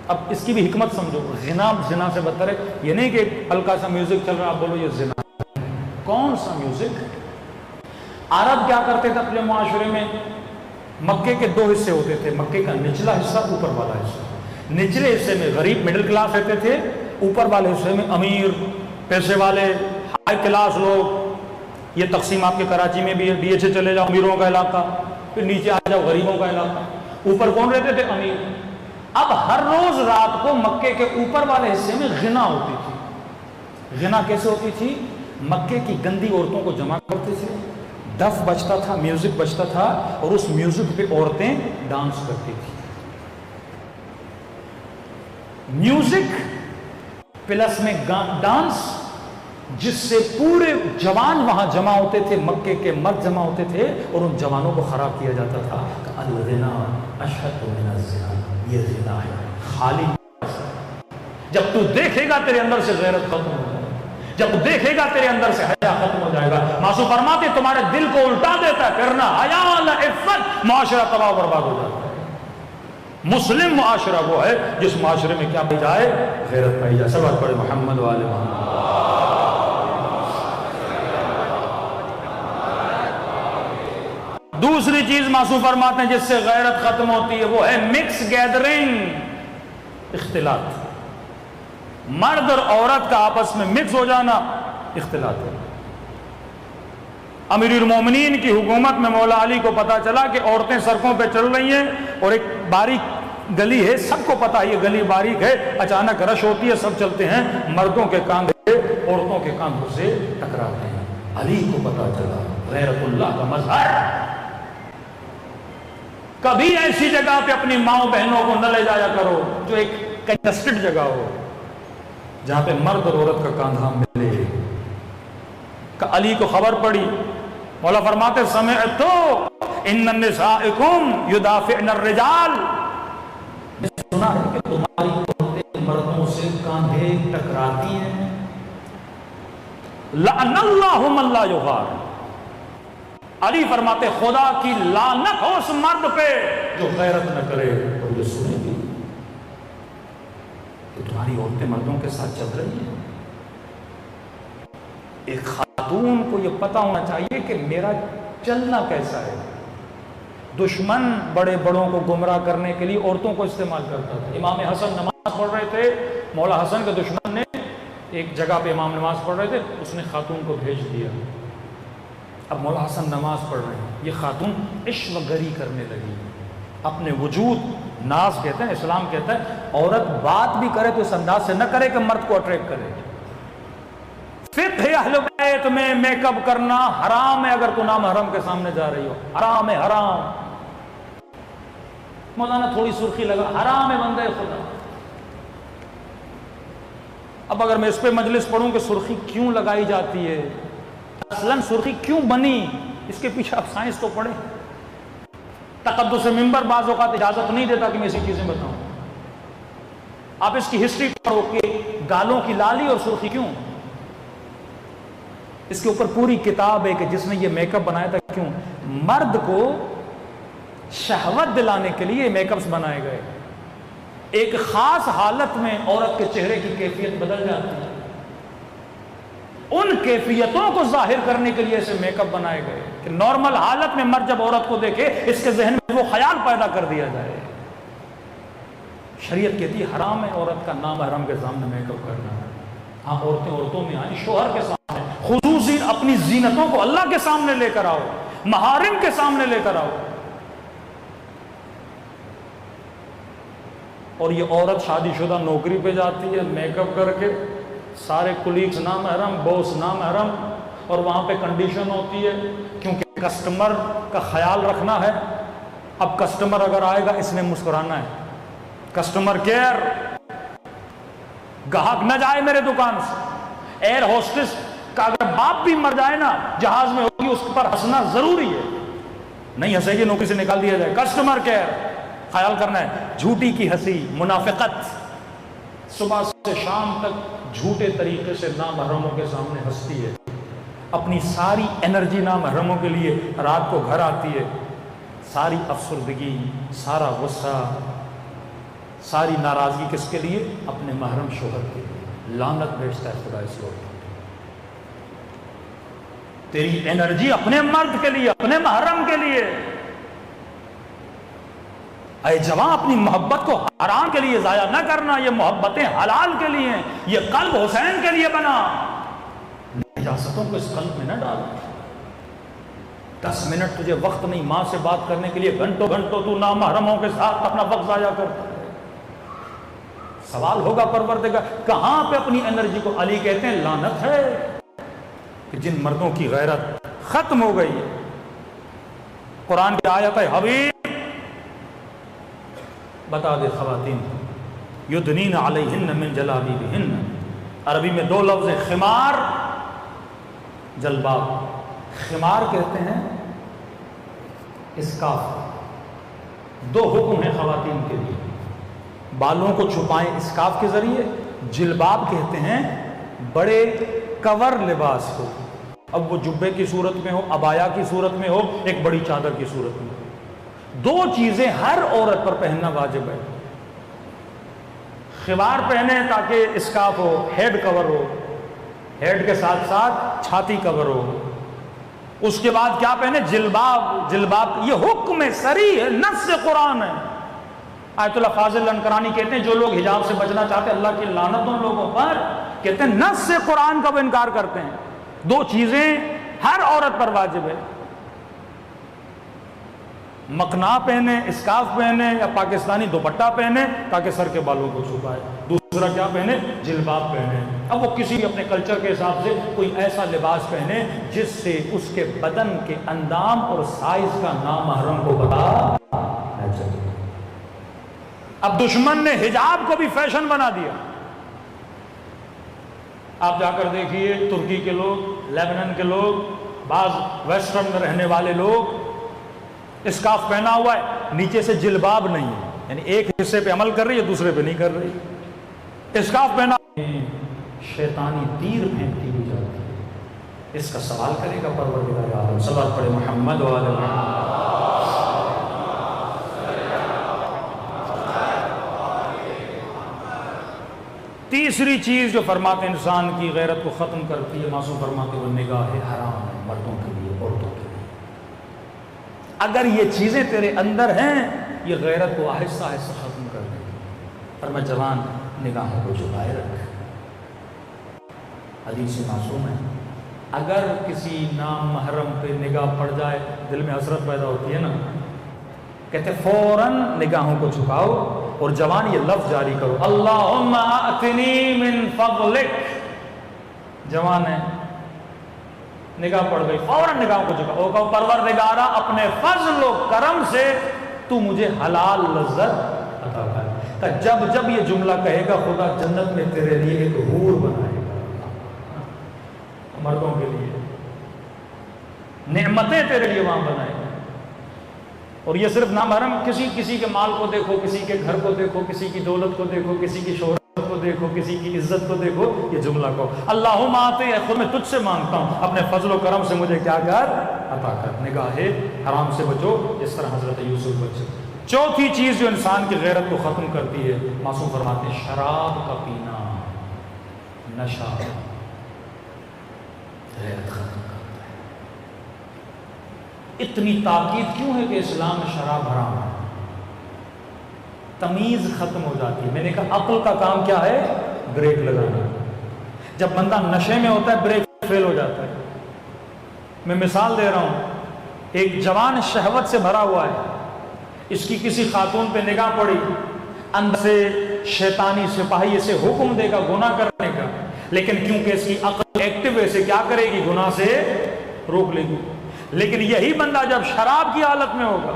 اب اس کی بھی حکمت سمجھو. غنا زنا سے بدتر ہے. یہ نہیں کہ ہلکا سا میوزک چل رہا آپ بولو یہ زنا. کون سا میوزک؟ عرب کیا کرتے تھے اپنے معاشرے میں؟ مکے کے 2 حصے ہوتے تھے. مکے کا نچلا حصہ، اوپر والا حصہ. نچلے حصے میں غریب مڈل کلاس رہتے تھے، اوپر والے حصے میں امیر پیسے والے ہائی کلاس لوگ. یہ تقسیم آپ کے کراچی میں بھی ہے. ڈی ایچ اے چلے جاؤ امیروں کا علاقہ، پھر نیچے آ جاؤ غریبوں کا علاقہ. اوپر کون رہتے تھے؟ امیر. اب ہر روز رات کو مکے کے اوپر والے حصے میں غنا ہوتی تھی. غنا کیسے ہوتی تھی؟ مکے کی گندی عورتوں کو جمع کرتے تھے، دف بجتا تھا، میوزک بجتا تھا، اور اس میوزک پہ عورتیں ڈانس کرتی تھی. میوزک پلس میں ڈانس، جس سے پورے جوان وہاں جمع ہوتے تھے، مکے کے مرد جمع ہوتے تھے، اور ان جوانوں کو خراب کیا جاتا تھا. الغنا اشد من الزنا. یہ زنا ہے خالی. جب تو دیکھے گا تیرے اندر سے غیرت ختم ہو جائے گا، جب دیکھے گا تیرے اندر سے حیا ختم ہو جائے گا. معصوم فرماتے تمہارے دل کو الٹا دیتا ہے پھر نہ حیا نہ عفت، معاشرہ تباہ و برباد ہو جاتا ہے. مسلم معاشرہ وہ ہے جس معاشرے میں کیا پائی جائے؟ غیرت پائی جائے. سب پڑھے محمد والے محمد. دوسری چیز معصوم فرماتے ہیں جس سے غیرت ختم ہوتی ہے، وہ ہے مکس گیدرنگ، اختلاط. مرد اور عورت کا آپس میں مکس ہو جانا اختلاط ہے. امیر المومنین کی حکومت میں مولا علی کو پتا چلا کہ عورتیں سڑکوں پہ چل رہی ہیں، اور ایک باریک گلی ہے، سب کو پتا یہ گلی باریک ہے، اچانک رش ہوتی ہے، سب چلتے ہیں، مردوں کے کاندھے عورتوں کے کاندھوں سے ٹکراتے ہیں. علی کو پتا چلا غیرت اللہ کا مظہر. کبھی ایسی جگہ پہ اپنی ماؤں بہنوں کو نہ لے جایا کرو جو ایک کنجسٹڈ جگہ ہو، جہاں پہ مرد اور عورت کا کاندھا ملے. علی کو خبر پڑی. مولا فرماتے سمعت ان النسائکم یدافعن الرجال. سنا ہے کہ تمہاری عورتیں مردوں سے کاندھے ٹکراتی ہیں. لعن اللہ من لا یغار. علی فرماتے خدا کی لعنت ہو اس مرد پہ جو غیرت نہ کرے. اور یہ سنے بھی کہ تمہاری عورتیں مردوں کے ساتھ چل رہی ہیں. ایک خاتون کو یہ پتا ہونا چاہیے کہ میرا چلنا کیسا ہے. دشمن بڑے بڑوں کو گمراہ کرنے کے لیے عورتوں کو استعمال کرتا تھا. امام حسن نماز پڑھ رہے تھے, مولا حسن کے دشمن نے ایک جگہ پہ امام نماز پڑھ رہے تھے, اس نے خاتون کو بھیج دیا. اب مولا حسن نماز پڑھ رہے ہیں, یہ خاتون عشق گری کرنے لگی, اپنے وجود, ناز کہتے ہیں, اسلام کہتا ہے عورت بات بھی کرے تو اس انداز سے نہ کرے کہ مرد کو اٹریکٹ کرے. فقہ اہل بیت میں میک اپ کرنا حرام ہے اگر تو نامحرم کے سامنے جا رہی ہو, حرام ہے, حرام. مولانا تھوڑی سرخی لگا, حرام ہے بندے خدا. اب اگر میں اس پہ مجلس پڑھوں کہ سرخی کیوں لگائی جاتی ہے, اصلاً سرخی کیوں بنی, اس کے پیچھے آپ سائنس تو پڑھیں. تقدس ممبر بعض اوقات اجازت نہیں دیتا کہ میں ایسی چیزیں بتاؤں. آپ اس کی ہسٹری پڑھو کہ گالوں کی لالی اور سرخی کیوں, اس کے اوپر پوری کتاب ہے کہ جس نے یہ میک اپ بنایا تھا کیوں. مرد کو شہوت دلانے کے لیے میک اپس بنائے گئے. ایک خاص حالت میں عورت کے چہرے کی کیفیت بدل جاتی ہے, ان کیفیتوں کو ظاہر کرنے کے لیے ایسے میک اپ بنائے گئے کہ نارمل حالت میں مرد جب عورت کو دیکھے اس کے ذہن میں وہ خیال پیدا کر دیا جائے. شریعت کہتی ہے حرام ہے عورت کا نامحرم کے سامنے میک اپ کرنا. ہاں عورتیں عورتوں میں آئیں, شوہر کے سامنے خصوصی اپنی زینتوں کو اللہ کے سامنے لے کر آؤ, محارم کے سامنے لے کر آؤ. اور یہ عورت شادی شدہ نوکری پہ جاتی ہے میک اپ کر کے, سارے کولیگز نامحرم, باس نامحرم, اور وہاں پہ کنڈیشن ہوتی ہے کیونکہ کسٹمر کا خیال رکھنا ہے. اب کسٹمر اگر آئے گا اس نے مسکرانا ہے, کسٹمر کیئر, گاہک نہ جائے میرے دکان سے. ایئر ہوسٹس کا اگر باپ بھی مر جائے نا جہاز میں ہوگی, اس پر ہنسنا ضروری ہے, نہیں ہنسے گی نوکری سے نکال دیا جائے. کسٹمر کیئر خیال کرنا ہے. جھوٹی کی ہنسی, منافقت, صبح سے شام تک جھوٹے طریقے سے نامحرموں کے سامنے ہنستی ہے, اپنی ساری انرجی نامحرموں کے لیے رات کو گھر آتی ہے, ساری افسردگی, سارا غصہ, ساری ناراضگی کس کے لیے, اپنے محرم شوہر کے لیے. لعنت بھیجتا ہے خدا اس وقت. تیری انرجی اپنے مرد کے لیے, اپنے محرم کے لیے. اے جوان, اپنی محبت کو حرام کے لیے ضائع نہ کرنا, یہ محبتیں حلال کے لیے ہیں, یہ قلب حسین کے لیے بنا. نجاستوں کو اس قلب میں نہ ڈال. 10 منٹ تجھے وقت نہیں ماں سے بات کرنے کے لیے, گھنٹوں گھنٹوں تو نامحرموں کے ساتھ اپنا وقت ضائع کرتا ہے. سوال ہوگا پروردگار کہاں پہ اپنی انرجی کو. علی کہتے ہیں لعنت ہے کہ جن مردوں کی غیرت ختم ہو گئی ہے. قرآن کی آیت ہے حبیب بتا دے خواتین یدنین علیہن من جلابیبہن. عربی میں 2 لفظ ہیں, خمار, جلباب. خمار کہتے ہیں اسکارف. 2 حکم ہیں خواتین کے لیے, بالوں کو چھپائیں اسکارف کے ذریعے. جلباب کہتے ہیں بڑے کور لباس کو, اب وہ جبے کی صورت میں ہو, عبایا کی صورت میں ہو, ایک بڑی چادر کی صورت میں ہو. 2 چیزیں ہر عورت پر پہننا واجب ہے. خمار پہنے تاکہ اسکارف ہو, ہیڈ کور ہو, ہیڈ کے ساتھ ساتھ چھاتی کور ہو. اس کے بعد کیا پہنے, جلباب. جلباب یہ حکم صریح ہے, نص قرآن ہے. آیت اللہ فاضل انکرانی کہتے ہیں جو لوگ حجاب سے بچنا چاہتے ہیں اللہ کی لعنت ان لوگوں پر, کہتے ہیں نص قرآن کا وہ انکار کرتے ہیں. 2 چیزیں ہر عورت پر واجب ہے, مقنا پہنے, اسکارف پہنے, یا پاکستانی دوپٹہ پہنے تاکہ سر کے بالوں کو چھپائے. دوسرا کیا پہنے, جلباب پہنے. اب وہ کسی اپنے کلچر کے حساب سے کوئی ایسا لباس پہنے جس سے اس کے بدن کے اندام اور سائز کا نامحرم کو پتہ نہ چلے. اب دشمن نے حجاب کو بھی فیشن بنا دیا. آپ جا کر دیکھیے ترکی کے لوگ, لیبنان کے لوگ, بعض ویسٹرن میں رہنے والے لوگ اسکارف پہنا ہوا ہے, نیچے سے جلباب نہیں ہے, یعنی ایک حصے پہ عمل کر رہی ہے دوسرے پہ نہیں کر رہی. اسکارف پہنا, شیطانی تیر پھینکتی ہوئی جاتی ہے. اس کا سوال کرے گا پروردگار عالم. صلوات پڑھے محمد و آل محمد. تیسری چیز جو فرماتے انسان کی غیرت کو ختم کرتی ہے, معصوم فرماتے وہ نگاہ حرام ہے مردوں کے لیے, عورتوں کے لیے. اگر یہ چیزیں تیرے اندر ہیں یہ غیرت کو آہستہ آہستہ ختم کر دیں گی۔ اور میں جوان نگاہوں کو جھکائے رکھ، حدیث معصوم ہے، اگر کسی نام محرم پہ نگاہ پڑ جائے دل میں حسرت پیدا ہوتی ہے نا، کہتے فوراً نگاہوں کو جھکاؤ اور جوان یہ لفظ جاری کرو، اللہم آتنی من فضلک۔ جوان ہے، نگاہ پڑ گئی، فوراً نگاہوں کو جھکاؤ، او کہو پروردگارا اپنے فضل و کرم سے تو مجھے حلال لذت عطا کر۔ کہ جب جب یہ جملہ کہے گا خدا جنت میں تیرے لیے ایک حور بنائے گا، مردوں کے لیے نعمتیں تیرے لیے وہاں بنائے گا۔ اور یہ صرف نامحرم کسی کے مال کو دیکھو، کسی کے گھر کو دیکھو، کسی کی دولت کو دیکھو، کسی کی شہرت کو دیکھو، کسی کی عزت کو دیکھو، یہ جملہ کو اللہم آتے خود میں تجھ سے مانگتا ہوں اپنے فضل و کرم سے مجھے کیا کر عطا کر، نگاہ حرام سے بچو جس طرح حضرت یوسف بچے۔ چوتھی چیز جو انسان کی غیرت کو ختم کرتی ہے، معصوم فرماتے ہیں شراب کا پینا، نشہ غیرت ختم کرتا ہے۔ اتنی تاکید کیوں ہے کہ اسلام میں شراب حرام ہے؟ تمیز ختم ہو جاتی ہے۔ میں نے کہا عقل کا کام کیا ہے؟ بریک لگانا۔ جب بندہ نشے میں ہوتا ہے بریک فیل ہو جاتا ہے۔ میں مثال دے رہا ہوں، ایک جوان شہوت سے بھرا ہوا ہے، اس کی کسی خاتون پہ نگاہ پڑی، اندر سے شیطانی سپاہی اسے حکم دے گا گناہ کرنے کا، لیکن کیونکہ اس کی عقل ایکٹیو ہے، اسے کیا کرے گی؟ گناہ سے روک لے گی۔ لیکن یہی بندہ جب شراب کی حالت میں ہوگا،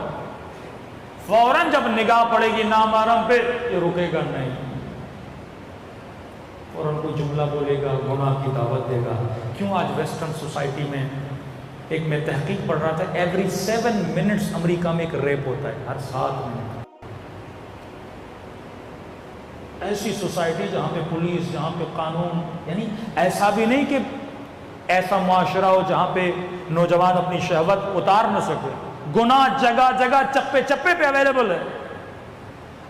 فوراً جب نگاہ پڑے گی نامحرم پہ، یہ رکے گا نہیں، فوراً کوئی جملہ بولے گا، گناہ کی دعوت دے گا۔ کیوں آج ویسٹرن سوسائٹی میں، ایک میں تحقیق پڑھ رہا تھا، ایوری 7 منٹس امریکہ میں ایک ریپ ہوتا ہے، ہر 7 منٹ۔ ایسی سوسائٹی جہاں پہ پولیس، جہاں پہ قانون، یعنی ایسا بھی نہیں کہ ایسا معاشرہ ہو جہاں پہ نوجوان اپنی شہوت اتار نہ سکے، گناہ جگہ جگہ چپے چپے پہ اویلیبل ہے۔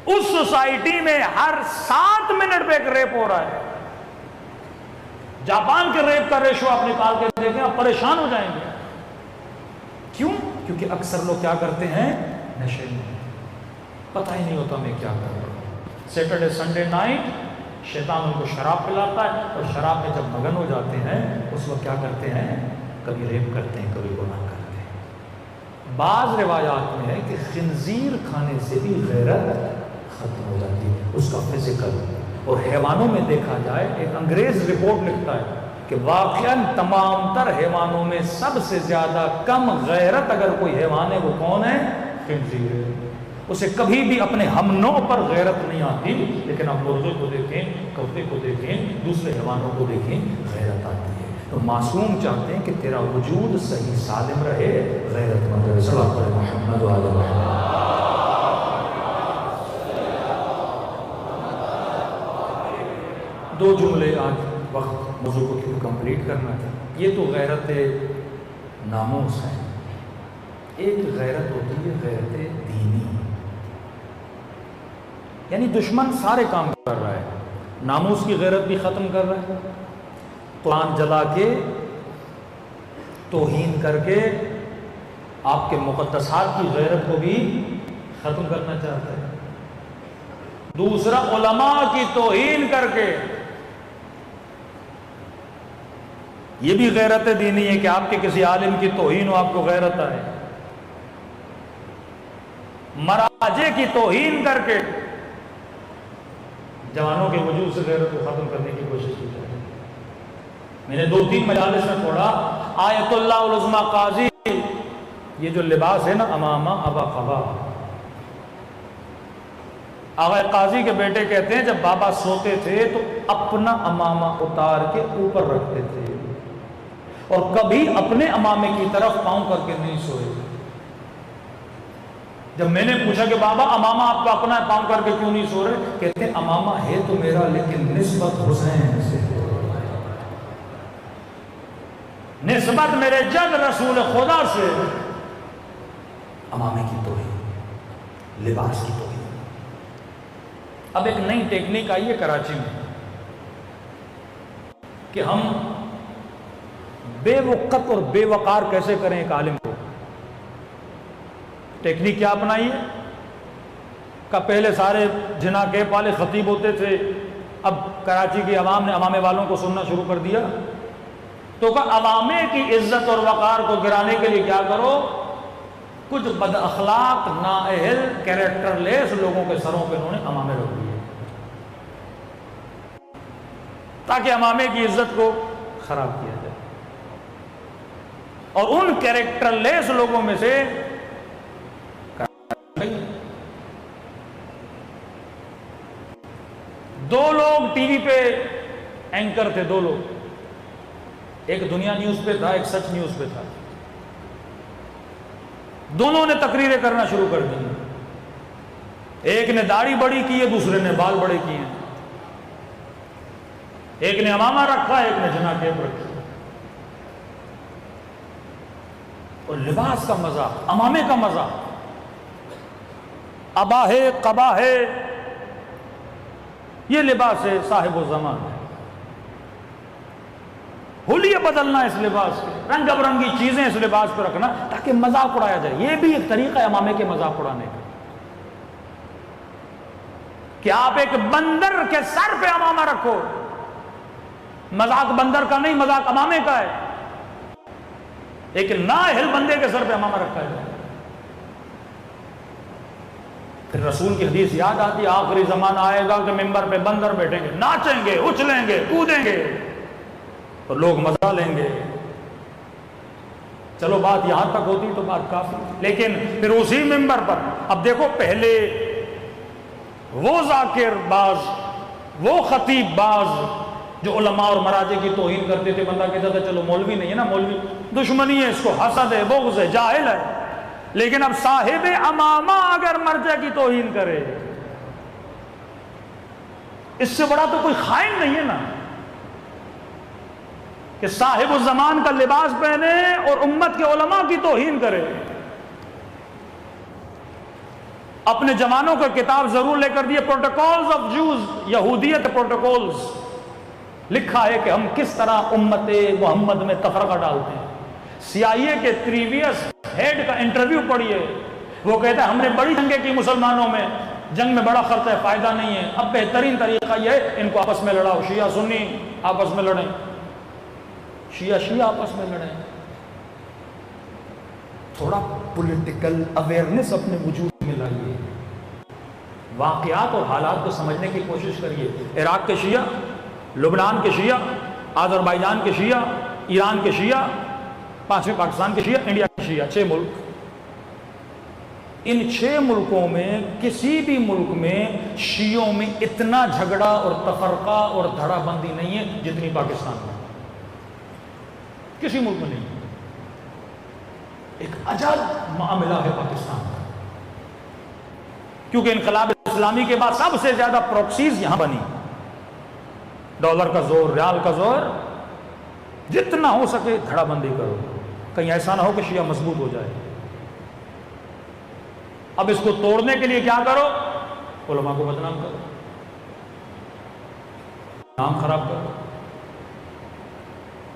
اس سوسائٹی میں ہر 7 منٹ پہ ایک ریپ ہو رہا ہے۔ جاپان کے ریپ کا ریشو آپ نکال کے دیکھیں، آپ پریشان ہو جائیں گے۔ کیوں؟ کیونکہ اکثر لوگ کیا کرتے ہیں؟ نشے میں، پتہ ہی نہیں ہوتا میں کیا کر رہا ہوں۔ سیٹرڈے سنڈے نائٹ شیطان ان کو شراب پلاتا ہے، اور شراب میں جب مگن ہو جاتے ہیں اس وقت کیا کرتے ہیں؟ کبھی ریپ کرتے ہیں، کبھی گناہ کرتے ہیں۔ بعض روایات میں ہے کہ خنزیر کھانے سے بھی غیرت ختم ہو جاتی ہے، اس کا فزیکل۔ اور حیوانوں میں دیکھا جائے، ایک انگریز رپورٹ لکھتا ہے کہ واقعاً تمام تر حیوانوں میں سب سے زیادہ کم غیرت اگر کوئی حیوان ہے وہ کون ہے؟ خنزیر ہے۔ اسے کبھی بھی اپنے ہم نوع پر غیرت نہیں آتی، لیکن آپ مرغے کو دیکھیں، کتے کو دیکھیں، دوسرے حیوانوں کو دیکھیں، غیرت آتی ہے۔ تو معصوم چاہتے ہیں کہ تیرا وجود صحیح سالم رہے، غیرت مند رہے۔ صلی اللہ علیہ محمد وعلی محمد۔ دو جملے آج وقت موضوع کو کمپلیٹ کرنا تھا۔ یہ تو غیرت ناموس ہے، ایک غیرت ہوتی ہے غیرت دینی، یعنی دشمن سارے کام کر رہا ہے، ناموس کی غیرت بھی ختم کر رہا ہے، قرآن جلا کے، توہین کر کے آپ کے مقدسات کی غیرت کو بھی ختم کرنا چاہتا ہے۔ دوسرا علماء کی توہین کر کے، یہ بھی غیرت دینی ہے کہ آپ کے کسی عالم کی توہین ہو، آپ کو غیرت آئے۔ مراجع کی توہین کر کے جوانوں کے وجود سے غیرت کو ختم کرنے کی کوشش کی جائے۔ میں نے 2-3 مجالس میں پڑھا، آیت اللہ العظمی قاضی، یہ جو لباس ہے نا، امامہ ابا قبا، آغا قاضی کے بیٹے کہتے ہیں جب بابا سوتے تھے تو اپنا امامہ اتار کے اوپر رکھتے تھے، اور کبھی اپنے امامے کی طرف پاؤں کر کے نہیں سوئے۔ جب میں نے پوچھا کہ بابا امامہ آپ کا اپنا پاؤں کر کے کیوں نہیں سو رہے، کہتے ہیں امامہ ہے تو میرا لیکن نسبت حسین سے، نسبت میرے جد رسول خدا سے۔ امامے کی توہین، لباس کی توہین۔ اب ایک نئی ٹیکنیک آئی ہے کراچی میں کہ ہم بے وقت اور بے وقار کیسے کریں ایک عالم کو۔ ٹیکنیک کیا اپنائی ہے؟ کہ پہلے سارے جنا کے والے خطیب ہوتے تھے، اب کراچی کی عوام نے عوامے والوں کو سننا شروع کر دیا، تو کہ عوامے کی عزت اور وقار کو گرانے کے لیے کیا کرو، کچھ بد اخلاق نااہل کیریکٹر لیس لوگوں کے سروں پہ انہوں نے عمامے رکھ دیے تاکہ عمامے کی عزت کو خراب کیا جائے۔ اور ان کیریکٹر لیس لوگوں میں سے دو لوگ ٹی وی پہ اینکر تھے، دو لوگ، ایک دنیا نیوز پہ تھا، ایک سچ نیوز پہ تھا، دونوں نے تقریریں کرنا شروع کر دی، ایک نے داڑھی بڑی کی ہے، دوسرے نے بال بڑے کیے ہیں، ایک نے امامہ رکھا، ایک نے جنا کیپ رکھا، اور لباس کا مزہ، امامے کا مزہ، ابا ہے قبا ہے، یہ لباس ہے صاحب الزمان ہے، حلیے بدلنا اس لباس کے، رنگ برنگی چیزیں اس لباس پہ رکھنا تاکہ مذاق اڑایا جائے، یہ بھی ایک طریقہ ہے امامے کے مذاق اڑانے کا، کہ آپ ایک بندر کے سر پہ امامہ رکھو، مذاق بندر کا نہیں، مذاق امامے کا ہے، ایک نااہل بندے کے سر پہ امامہ رکھا ہے۔ پھر رسول کی حدیث یاد آتی، آخری زمانہ آئے گا کہ ممبر پہ بندر بیٹھیں گے، ناچیں گے، اچھلیں گے، کودیں گے اور لوگ مزہ لیں گے۔ چلو بات یہاں تک ہوتی تو بات کافی، لیکن پھر اسی ممبر پر اب دیکھو، پہلے وہ ذاکر باز، وہ خطیب باز جو علماء اور مراجع کی توہین کرتے تھے، بندہ کہتا تھا چلو مولوی نہیں ہے نا، مولوی دشمنی ہے، اس کو حسد ہے، بغض ہے، جاہل ہے، لیکن اب صاحب امامہ اگر مرجع کی توہین کرے، اس سے بڑا تو کوئی خائن نہیں ہے نا، کہ صاحب الزمان کا لباس پہنے اور امت کے علماء کی توہین کرے۔ اپنے جوانوں کو کتاب ضرور لے کر دیے، پروٹوکولز آف جوز، یہودیت پروٹوکولز، لکھا ہے کہ ہم کس طرح امت محمد میں تفرقہ ڈالتے ہیں۔ سی آئی اے کے پریویس ہیڈ کا انٹرویو پڑھیے، وہ کہتا ہے ہم نے بڑی جنگیں کی مسلمانوں میں، جنگ میں بڑا خرچہ ہے، فائدہ نہیں ہے، اب بہترین طریقہ یہ ہے ان کو آپس میں لڑاؤ، شیعہ سنی آپس میں لڑیں، شیعہ آپس میں لڑیں۔ تھوڑا پولیٹیکل اویئرنس اپنے وجود میں لائیے، واقعات اور حالات کو سمجھنے کی کوشش کریے۔ عراق کے شیعہ، لبنان کے شیعہ، آذربائیجان کے شیعہ، ایران کے شیعہ، پانچویں پاکستان کے شیعہ، انڈیا کے شیعہ، 6 ملک، ان 6 ملکوں میں کسی بھی ملک میں شیعوں میں اتنا جھگڑا اور تفرقہ اور دھڑا بندی نہیں ہے جتنی پاکستان میں، کسی ملک میں نہیں، ایک عجب معاملہ ہے پاکستان کا، کیونکہ انقلاب اسلامی کے بعد سب سے زیادہ پروکسیز یہاں بنی، ڈالر کا زور، ریال کا زور، جتنا ہو سکے دھڑا بندی کرو، کہیں ایسا نہ ہو کہ شیعہ مضبوط ہو جائے۔ اب اس کو توڑنے کے لیے کیا کرو؟ علماء کو بدنام کرو، نام خراب کرو۔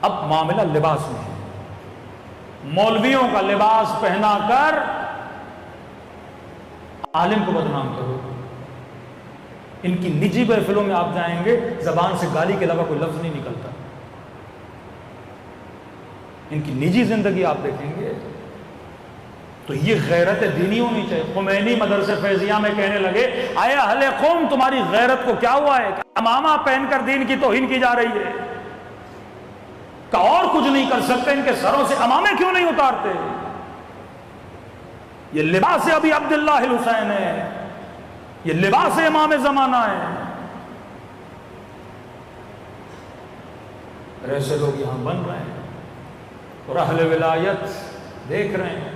اب معاملہ لباس میں ہے، مولویوں کا لباس پہنا کر عالم کو بدنام کرو۔ ان کی نجی محفلوں میں آپ جائیں گے، زبان سے گالی کے علاوہ کوئی لفظ نہیں نکلتا، ان کی نجی زندگی آپ دیکھیں گے تو یہ غیرت دینی ہونی چاہیے۔ خمینی مدرسے فیضیہ میں کہنے لگے، اے اہل قوم تمہاری غیرت کو کیا ہوا ہے؟ امامہ پہن کر دین کی توہین کی جا رہی ہے، کہ اور کچھ نہیں کر سکتے، ان کے سروں سے امامے کیوں نہیں اتارتے؟ یہ لباس ابی عبداللہ الحسین ہے، یہ لباس امام زمانہ ہے۔ ایسے لوگ یہاں بن رہے ہیں اور اہل ولایت دیکھ رہے ہیں،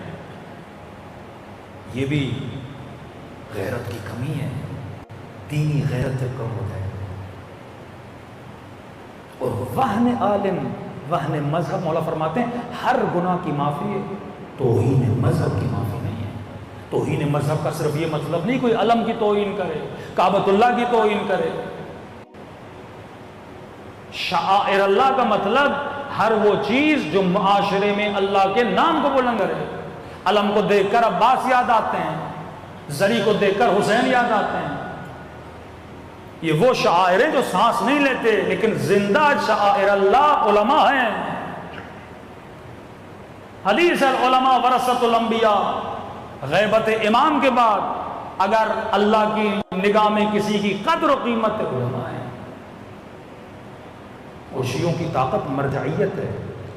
یہ بھی غیرت کی کمی ہے، دینی غیرت سے کم ہو جائے۔ اور وہن عالم، وہن مذہب، مولا فرماتے ہیں ہر گناہ کی معافی ہے، توہین مذہب کی معافی نہیں ہے۔ توہین مذہب کا صرف یہ مطلب نہیں کوئی علم کی توہین کرے، کعبۃ اللہ کی توہین کرے، شعائر اللہ کا مطلب ہر وہ چیز جو معاشرے میں اللہ کے نام کو بلند کرے۔ علم کو دیکھ کر عباس یاد آتے ہیں، زری کو دیکھ کر حسین یاد آتے ہیں۔ یہ وہ شعائر ہیں جو سانس نہیں لیتے لیکن زندہ شعائر اللہ علماء ہیں۔ حدیث العلماء ورثۃ الانبیاء، غیبت امام کے بعد اگر اللہ کی نگاہ میں کسی کی قدر و قیمت ہے علماء ہیں۔ وہ شیعوں کی طاقت مرجعیت ہے،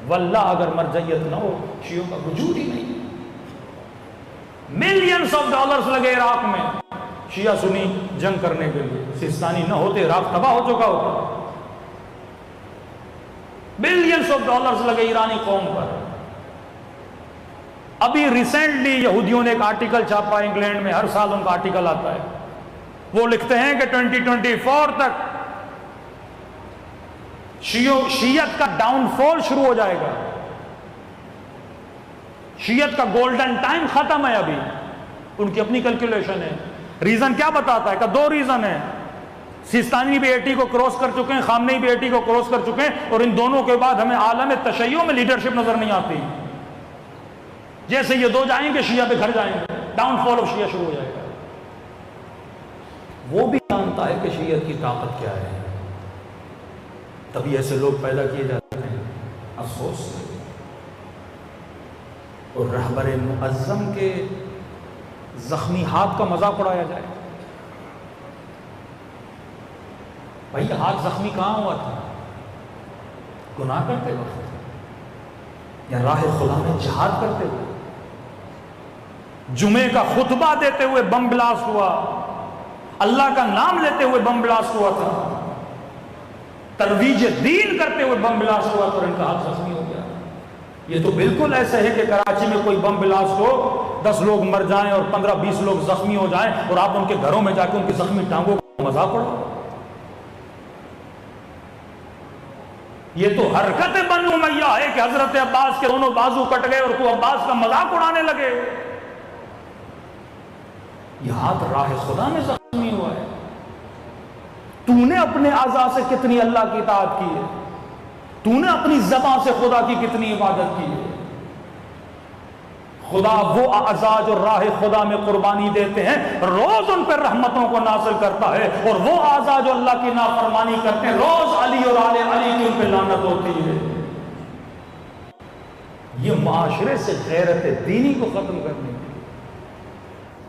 واللہ اگر مرجعیت نہ ہو شیعوں کا وجود ہی نہیں۔ ملینز آف ڈالرز لگے عراق میں شیعہ سنی جنگ کرنے کے لیے، سیستانی نہ ہوتے عراق تباہ ہو چکا ہوتا۔ بلینز آف ڈالرز لگے ایرانی قوم پر۔ ابھی ریسنٹلی یہودیوں نے ایک آرٹیکل چھاپا انگلینڈ میں، ہر سال ان کا آرٹیکل آتا ہے، وہ لکھتے ہیں کہ 2024 تک شیعت کا ڈاؤن فال شروع ہو جائے گا، شیعت کا گولڈن ٹائم ختم ہے۔ ابھی ان کی اپنی کیلکولیشن ہے۔ ریزن کیا بتاتا ہے کہ دو ریزن ہیں، سیستانی بھی 80 کو کراس کر چکے ہیں، خامنئی بھی 80 کو کراس کر چکے ہیں، اور ان دونوں کے بعد ہمیں عالم تشیع میں لیڈرشپ نظر نہیں آتی۔ جیسے یہ دو جائیں گے شیعہ پہ گھر جائیں گے، ڈاؤن فال آف شیعہ شروع ہو جائے گا۔ وہ بھی جانتا ہے کہ شیعت کی طاقت کیا ہے، تبھی ایسے لوگ پیدا کیے جاتے ہیں، افسوس سے۔ اور رہبر معظم کے زخمی ہاتھ کا مذاق اڑایا جائے۔ بھائی ہاتھ زخمی کہاں ہوا تھا؟ گناہ کرتے وقت یا راہ خدا میں جہاد کرتے ہوئے؟ جمعے کا خطبہ دیتے ہوئے بم بلاسٹ ہوا، اللہ کا نام لیتے ہوئے بم بلاسٹ ہوا تھا، ترویج دین کرتے ہوئے بم بلاسٹ ہوا تو ان کا ہاتھ زخمی ہو گیا۔ یہ تو بالکل ایسے ہے کہ کراچی میں کوئی بم بلاسٹ ہو، 10 لوگ مر جائیں اور 15-20 لوگ زخمی ہو جائیں، اور آپ ان کے گھروں میں جا کے ان کی زخمی ٹانگوں کا مذاق اڑاؤ۔ یہ تو حرکت بنو امیہ ہے کہ حضرت عباس کے دونوں بازو کٹ گئے اور تو عباس کا مذاق اڑانے لگے۔ یہ ہاتھ راہ خدا میں زخمی ہوا ہے۔ تو نے اپنے اعضاء سے کتنی اللہ کی اطاعت کی ہے؟ تو نے اپنی زبان سے خدا کی کتنی عبادت کی ہے؟ خدا وہ اعضاء جو راہ خدا میں قربانی دیتے ہیں روز ان پر رحمتوں کو نازل کرتا ہے، اور وہ اعضاء جو اللہ کی نافرمانی کرتے ہیں روز علی اور آل علی کی ان پہ لعنت ہوتی ہے۔ یہ معاشرے سے غیرت دینی کو ختم کرنے